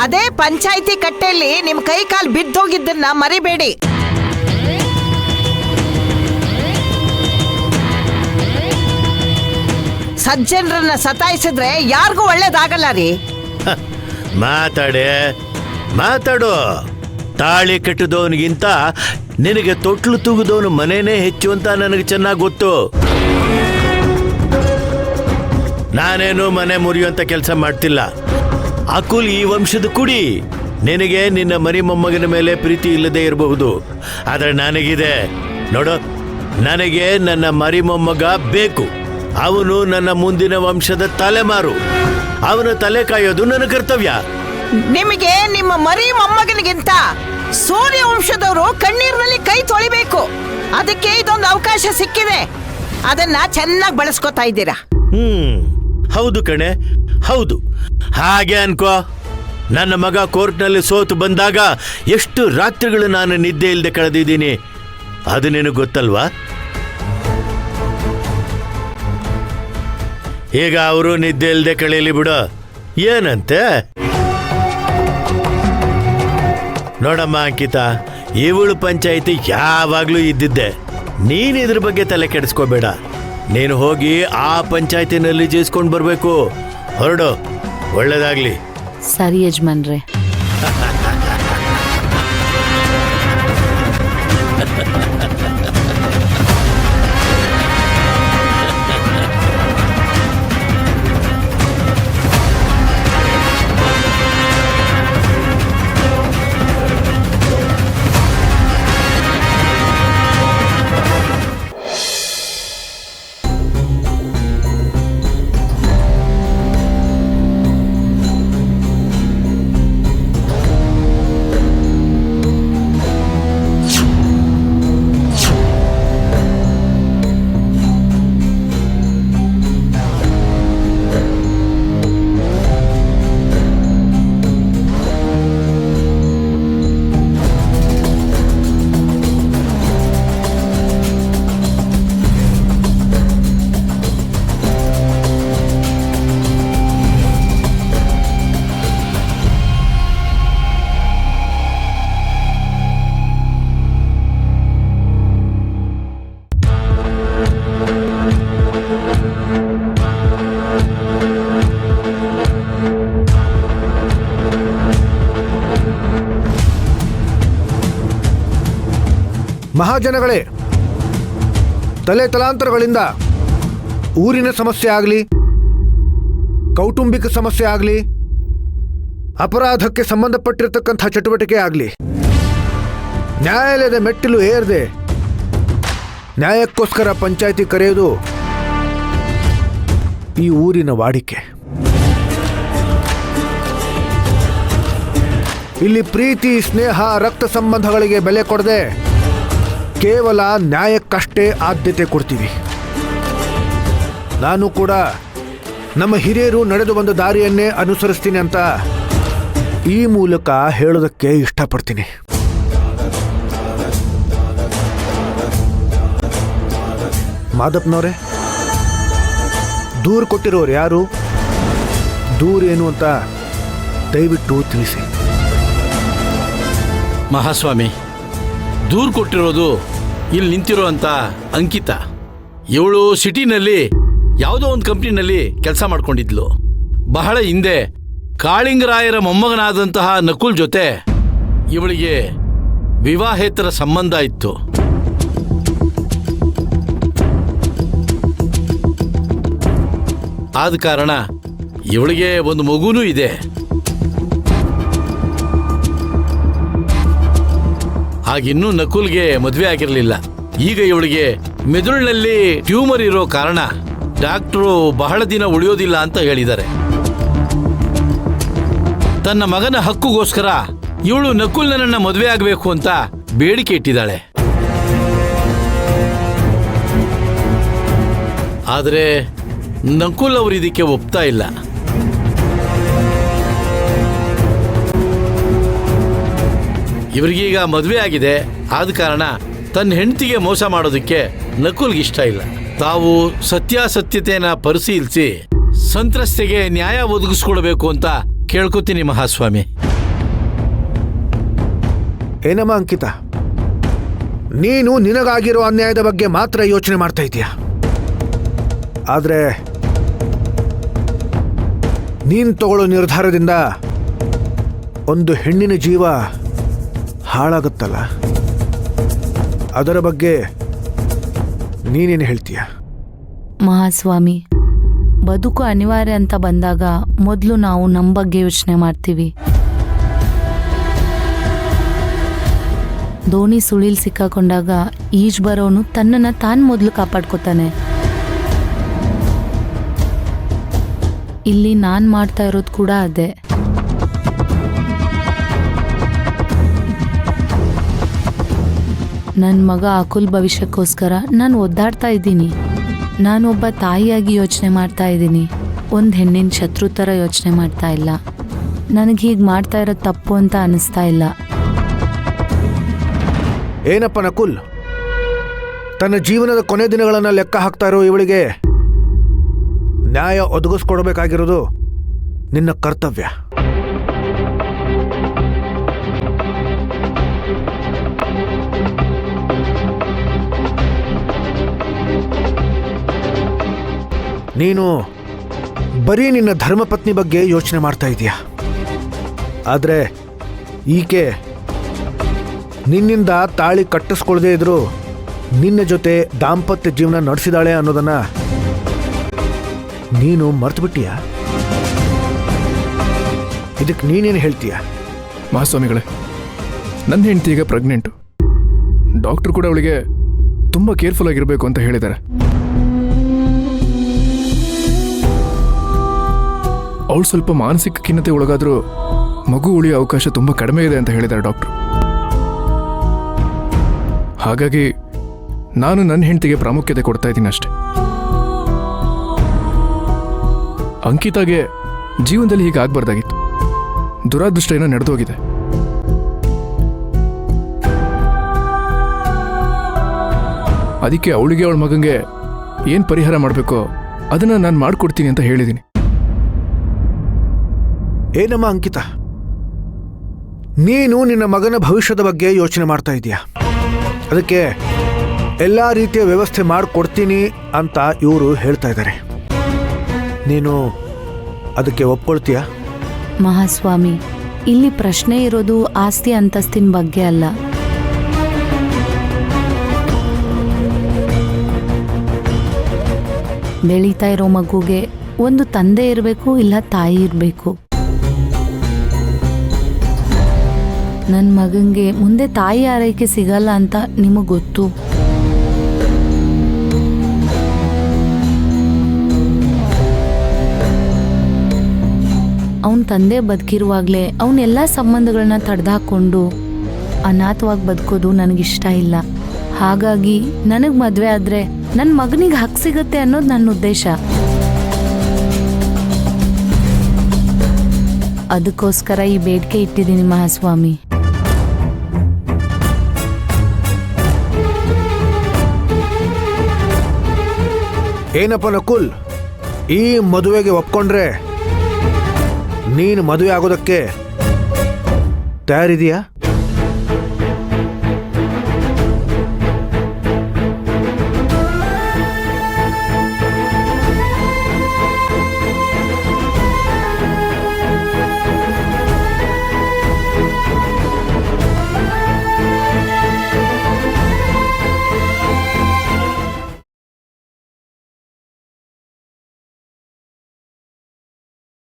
ಅದೇ ಪಂಚಾಯಿತಿ ಕಟ್ಟೆಯಲ್ಲಿ ನಿಮ್ ಕೈ ಕಾಲು ಬಿದ್ದೋಗಿದ್ದನ್ನ ಮರಿಬೇಡಿ. ಸಜ್ಜನರನ್ನ ಸತಾಯಿಸಿದ್ರೆ ಯಾರಿಗೂ ಒಳ್ಳೇದಾಗಲ್ಲ ರೀ. ಮಾತಾಡು. ತಾಳಿ ಕಟ್ಟಿದವನಿಗಿಂತ ನಿನಗೆ ತೊಟ್ಲು ತೂಗಿದವನು ಮನೇನೇ ಹೆಚ್ಚು ಅಂತ ನನಗೆ ಚೆನ್ನಾಗಿ ಗೊತ್ತು. ನಾನೇನು ಮನೆ ಮುರಿಯುವಂತ ಕೆಲಸ ಮಾಡ್ತಿಲ್ಲ. ಅಕುಲ್ ಈ ವಂಶದ ಕುಡಿ. ನಿನಗೆ ನಿನ್ನ ಮರಿ ಮೊಮ್ಮಗನ ಮೇಲೆ ಪ್ರೀತಿ ಇಲ್ಲದೆ ಇರಬಹುದು, ಆದ್ರೆ ನನಗಿದೆ ನೋಡು. ನನಗೆ ನನ್ನ ಮರಿ ಮೊಮ್ಮಗ ಬೇಕು. ಅವನು ನನ್ನ ಮುಂದಿನ ವಂಶದ ತಲೆಮಾರು. ಅವನ ತಲೆ ಕಾಯೋದು ನನ್ನ ಕರ್ತವ್ಯ. ನಿಮಗೆ ನಿಮ್ಮ ಮರಿ ಮೊಮ್ಮಗನಿಗಿಂತ ಸೂರ್ಯ ವಂಶದವರು ಕಣ್ಣೀರಿನಲ್ಲಿ ಕೈ ತೊಳಿಬೇಕು. ಅದಕ್ಕೆ ಇದೊಂದು ಅವಕಾಶ ಸಿಕ್ಕಿದೆ. ಅದನ್ನ ಚೆನ್ನಾಗಿ ಬಳಸ್ಕೊತಾ ಇದ್ದೀರಾ. ಹೌದು ಕಣೆ, ಹೌದು. ಹಾಗೆ ಅನ್ಕೋ. ನನ್ನ ಮಗ ಕೋರ್ಟ್ನಲ್ಲಿ ಸೋತು ಬಂದಾಗ ಎಷ್ಟು ರಾತ್ರಿಗಳು ನಾನು ನಿದ್ದೆ ಇಲ್ಲದೆ ಕಳೆದಿದ್ದೀನಿ, ಅದು ನಿನಗೆ ಗೊತ್ತಲ್ವಾ? ಈಗ ಅವರು ನಿದ್ದೆ ಇಲ್ಲದೆ ಕಳೆಯಲಿ ಬಿಡು. ಏನಂತೆ? ನೋಡಮ್ಮ ಅಂಕಿತಾ, ಇವಳು ಪಂಚಾಯಿತಿ ಯಾವಾಗ್ಲೂ ಇದ್ದಿದ್ದೆ. ನೀನ್ ಇದ್ರ ಬಗ್ಗೆ ತಲೆ ಕೆಡಿಸ್ಕೋಬೇಡ. ನೀನು ಹೋಗಿ ಆ ಪಂಚಾಯಿತಿನಲ್ಲಿ ಜಯಿಸ್ಕೊಂಡು ಬರ್ಬೇಕು. ಹೊರಡು. ಒಳ್ಳೇದಾಗ್ಲಿ. ಸರಿ ಯಜಮಾನ್ರೆ. ಮಹಾಜನಗಳೇ, ತಲೆ ತಲಾಂತರಗಳಿಂದ ಊರಿನ ಸಮಸ್ಯೆ ಆಗಲಿ, ಕೌಟುಂಬಿಕ ಸಮಸ್ಯೆ ಆಗಲಿ, ಅಪರಾಧಕ್ಕೆ ಸಂಬಂಧಪಟ್ಟಿರತಕ್ಕಂಥ ಚಟುವಟಿಕೆ ಆಗಲಿ, ನ್ಯಾಯಾಲಯದ ಮೆಟ್ಟಿಲು ಏರದೆ ನ್ಯಾಯಕ್ಕೋಸ್ಕರ ಪಂಚಾಯಿತಿ ಕರೆಯೋದು ಈ ಊರಿನ ವಾಡಿಕೆ. ಇಲ್ಲಿ ಪ್ರೀತಿ, ಸ್ನೇಹ, ರಕ್ತ ಸಂಬಂಧಗಳಿಗೆ ಬೆಲೆ ಕೊಡದೆ ಕೇವಲ ನ್ಯಾಯಕ್ಕಷ್ಟೇ ಆದ್ಯತೆ ಕೊಡ್ತೀವಿ. ನಾನು ಕೂಡ ನಮ್ಮ ಹಿರಿಯರು ನಡೆದು ಬಂದ ದಾರಿಯನ್ನೇ ಅನುಸರಿಸ್ತೀನಿ ಅಂತ ಈ ಮೂಲಕ ಹೇಳೋದಕ್ಕೆ ಇಷ್ಟಪಡ್ತೀನಿ. ಮಾದಪ್ಪನವರೇ, ದೂರು ಕೊಟ್ಟಿರೋರು ಯಾರು? ದೂರ ಏನು ಅಂತ ದಯವಿಟ್ಟು ತಿಳಿಸಿ. ಮಹಾಸ್ವಾಮಿ, ದೂರು ಕೊಟ್ಟಿರೋದು ಇಲ್ಲಿ ನಿಂತಿರೋ ಅಂತ ಅಂಕಿತಾ. ಇವಳು ಸಿಟಿನಲ್ಲಿ ಯಾವುದೋ ಒಂದು ಕಂಪ್ನಿನಲ್ಲಿ ಕೆಲಸ ಮಾಡ್ಕೊಂಡಿದ್ಲು. ಬಹಳ ಹಿಂದೆ ಕಾಳಿಂಗರಾಯರ ಮೊಮ್ಮಗನಾದಂತಹ ನಕುಲ್ ಜೊತೆ ಇವಳಿಗೆ ವಿವಾಹೇತರ ಸಂಬಂಧ ಇತ್ತು. ಆದ ಕಾರಣ ಇವಳಿಗೆ ಒಂದು ಮಗುನೂ ಇದೆ. ಆಗಿನ್ನೂ ನಕುಲ್ಗೆ ಮದುವೆ ಆಗಿರಲಿಲ್ಲ. ಈಗ ಇವಳಿಗೆ ಮೆದುಳಿನಲ್ಲಿ ಟ್ಯೂಮರ್ ಇರೋ ಕಾರಣ ಡಾಕ್ಟ್ರು ಬಹಳ ದಿನ ಉಳಿಯೋದಿಲ್ಲ ಅಂತ ಹೇಳಿದ್ದಾರೆ. ತನ್ನ ಮಗನ ಹಕ್ಕುಗೋಸ್ಕರ ಇವಳು ನಕುಲ್ನನ್ನ ಮದುವೆ ಆಗಬೇಕು ಅಂತ ಬೇಡಿಕೆ ಇಟ್ಟಿದ್ದಾಳೆ. ಆದರೆ ನಕುಲ್ ಅವರು ಇದಕ್ಕೆ ಒಪ್ತಾ ಇಲ್ಲ. ಇವರಿಗೀಗ ಮದುವೆ ಆಗಿದೆ. ಆದ ಕಾರಣ ತನ್ನ ಹೆಂಡತಿಗೆ ಮೋಸ ಮಾಡೋದಕ್ಕೆ ನಕುಲ್ಗೆ ಇಷ್ಟ ಇಲ್ಲ. ತಾವು ಸತ್ಯಾಸತ್ಯತೆಯನ್ನ ಪರಿಶೀಲಿಸಿ ಸಂತ್ರಸ್ತೆಗೆ ನ್ಯಾಯ ಒದಗಿಸ್ಕೊಡ್ಬೇಕು ಅಂತ ಕೇಳ್ಕೊತೀನಿ ಮಹಾಸ್ವಾಮಿ. ಏನಮ್ಮ ಅಂಕಿತ, ನೀನು ನಿನಗಾಗಿರೋ ಅನ್ಯಾಯದ ಬಗ್ಗೆ ಮಾತ್ರ ಯೋಚನೆ ಮಾಡ್ತಾ ಇದೀಯ. ಆದ್ರೆ ನೀನ್ ತಗೊಳ್ಳೋ ನಿರ್ಧಾರದಿಂದ ಒಂದು ಹೆಣ್ಣಿನ ಜೀವ ಹಾಳಾಗುತ್ತಲ್ಲ, ಅದರ ಬಗ್ಗೆ ನೀನೇನು ಹೇಳ್ತೀಯ? ಮಹಾಸ್ವಾಮಿ, ಬದುಕು ಅನಿವಾರ್ಯ ಅಂತ ಬಂದಾಗ ಮೊದಲು ನಾವು ನಮ್ಮ ಬಗ್ಗೆ ಯೋಚನೆ ಮಾಡ್ತೀವಿ. ದೋಣಿ ಸುಳಿಲ್ ಸಿಕ್ಕಾಕೊಂಡಾಗ ಈಜ್ ಬರೋನು ತನ್ನನ್ನು ತಾನು ಮೊದಲು ಕಾಪಾಡ್ಕೊತಾನೆ. ಇಲ್ಲಿ ನಾನು ಮಾಡ್ತಾ ಇರೋದು ಕೂಡ ಅದೇ. ನನ್ನ ಮಗ ಅಕುಲ್ ಭವಿಷ್ಯಕ್ಕೋಸ್ಕರ ನಾನು ಒದ್ದಾಡ್ತಾ ಇದ್ದೀನಿ. ನಾನೊಬ್ಬ ತಾಯಿಯಾಗಿ ಯೋಚನೆ ಮಾಡ್ತಾ ಇದ್ದೀನಿ, ಒಂದು ಹೆಣ್ಣಿನ ಶತ್ರು ಥರ ಯೋಚನೆ ಮಾಡ್ತಾ ಇಲ್ಲ. ನನಗೆ ಹೀಗೆ ಮಾಡ್ತಾ ಇರೋದು ತಪ್ಪು ಅಂತ ಅನ್ನಿಸ್ತಾ ಇಲ್ಲ. ಏನಪ್ಪ ನಕುಲ್, ತನ್ನ ಜೀವನದ ಕೊನೆ ದಿನಗಳನ್ನು ಲೆಕ್ಕ ಹಾಕ್ತಾ ಇರೋ ಇವಳಿಗೆ ನ್ಯಾಯ ಒದಗಿಸ್ಕೊಡ್ಬೇಕಾಗಿರೋದು ನಿನ್ನ ಕರ್ತವ್ಯ. ನೀನು ಬರೀ ನಿನ್ನ ಧರ್ಮಪತ್ನಿ ಬಗ್ಗೆ ಯೋಚನೆ ಮಾಡ್ತಾ ಇದೀಯ. ಆದರೆ ಈಕೆ ನಿನ್ನಿಂದ ತಾಳಿ ಕಟ್ಟಿಸ್ಕೊಳ್ಳದೇ ಇದ್ರು ನಿನ್ನ ಜೊತೆ ದಾಂಪತ್ಯ ಜೀವನ ನಡೆಸಿದಾಳೆ ಅನ್ನೋದನ್ನ ನೀನು ಮರ್ತು ಬಿಟ್ಟಿಯಾ? ಇದಕ್ಕೆ ನೀನೇನು ಹೇಳ್ತೀಯ? ಮಹಾಸ್ವಾಮಿಗಳೇ, ನನ್ನ ಹೆಂಡತಿ ಈಗ ಪ್ರೆಗ್ನೆಂಟು. ಡಾಕ್ಟರ್ ಕೂಡ ಅವಳಿಗೆ ತುಂಬ ಕೇರ್ಫುಲ್ ಆಗಿರಬೇಕು ಅಂತ ಹೇಳಿದ್ದಾರೆ. ಅವಳು ಸ್ವಲ್ಪ ಮಾನಸಿಕ ಖಿನ್ನತೆ ಒಳಗಾದರೂ ಮಗು ಉಳಿಯೋ ಅವಕಾಶ ತುಂಬ ಕಡಿಮೆ ಇದೆ ಅಂತ ಹೇಳಿದ್ದಾರೆ ಡಾಕ್ಟ್ರು. ಹಾಗಾಗಿ ನಾನು ನನ್ನ ಹೆಂಡತಿಗೆ ಪ್ರಾಮುಖ್ಯತೆ ಕೊಡ್ತಾ ಇದ್ದೀನಿ ಅಷ್ಟೆ. ಅಂಕಿತಾಗೆ ಜೀವನದಲ್ಲಿ ಹೀಗೆ ಆಗ್ಬಾರ್ದಾಗಿತ್ತು. ದುರಾದೃಷ್ಟ ಏನೋ ನಡೆದೋಗಿದೆ. ಅದಕ್ಕೆ ಅವಳಿಗೆ ಅವಳ ಮಗಂಗೆ ಏನು ಪರಿಹಾರ ಮಾಡಬೇಕೋ ಅದನ್ನು ನಾನು ಮಾಡಿಕೊಡ್ತೀನಿ ಅಂತ ಹೇಳಿದ್ದೀನಿ. ಏನಮ್ಮ ಅಂಕಿತ, ನೀನು ನಿನ್ನ ಮಗನ ಭವಿಷ್ಯದ ಬಗ್ಗೆ ಯೋಚನೆ ಮಾಡ್ತಾ ಇದೀಯ. ಅದಕ್ಕೆ ಎಲ್ಲ ರೀತಿಯ ವ್ಯವಸ್ಥೆ ಮಾಡಿಕೊಡ್ತೀನಿ ಅಂತ ಇವರು ಹೇಳ್ತಾ ಇದ್ದಾರೆ. ನೀನು ಅದಕ್ಕೆ ಒಪ್ಕೊಳ್ತೀಯಾ? ಮಹಾಸ್ವಾಮಿ, ಇಲ್ಲಿ ಪ್ರಶ್ನೆ ಇರೋದು ಆಸ್ತಿ ಅಂತಸ್ತಿನ ಬಗ್ಗೆ ಅಲ್ಲ. ಬೆಳೀತಾ ಇರೋ ಮಗುಗೆ ಒಂದು ತಂದೆ ಇರಬೇಕು, ಇಲ್ಲ ತಾಯಿ ಇರಬೇಕು. ನನ್ನ ಮಗಂಗೆ ಮುಂದೆ ತಾಯಿ ಆರೈಕೆ ಸಿಗಲ್ಲ ಅಂತ ನಿಮಗೆ ಗೊತ್ತು. ಅವನ ತಂದೆ ಬದುಕಿರುವಾಗಲೇ ಅವನೆಲ್ಲ ಸಂಬಂಧಗಳನ್ನ ತಡೆದಾಕೊಂಡು ಅನಾಥವಾಗಿ ಬದುಕೋದು ನನಗಿಷ್ಟ ಇಲ್ಲ. ಹಾಗಾಗಿ ನನಗೆ ಮದುವೆ ಆದರೆ ನನ್ನ ಮಗನಿಗೆ ಹಕ್ಕು ಸಿಗುತ್ತೆ ಅನ್ನೋದು ನನ್ನ ಉದ್ದೇಶ. ಅದಕ್ಕೋಸ್ಕರ ಈ ಬೇಡಿಕೆ ಇಟ್ಟಿದ್ದೀನಿ ಮಹಾಸ್ವಾಮಿ. ಏನಪ್ಪ ನಕುಲ್, ಈ ಮದುವೆಗೆ ಒಪ್ಕೊಂಡ್ರೆ ನೀನು ಮದುವೆ ಆಗೋದಕ್ಕೆ ತಯಾರಿದೆಯಾ?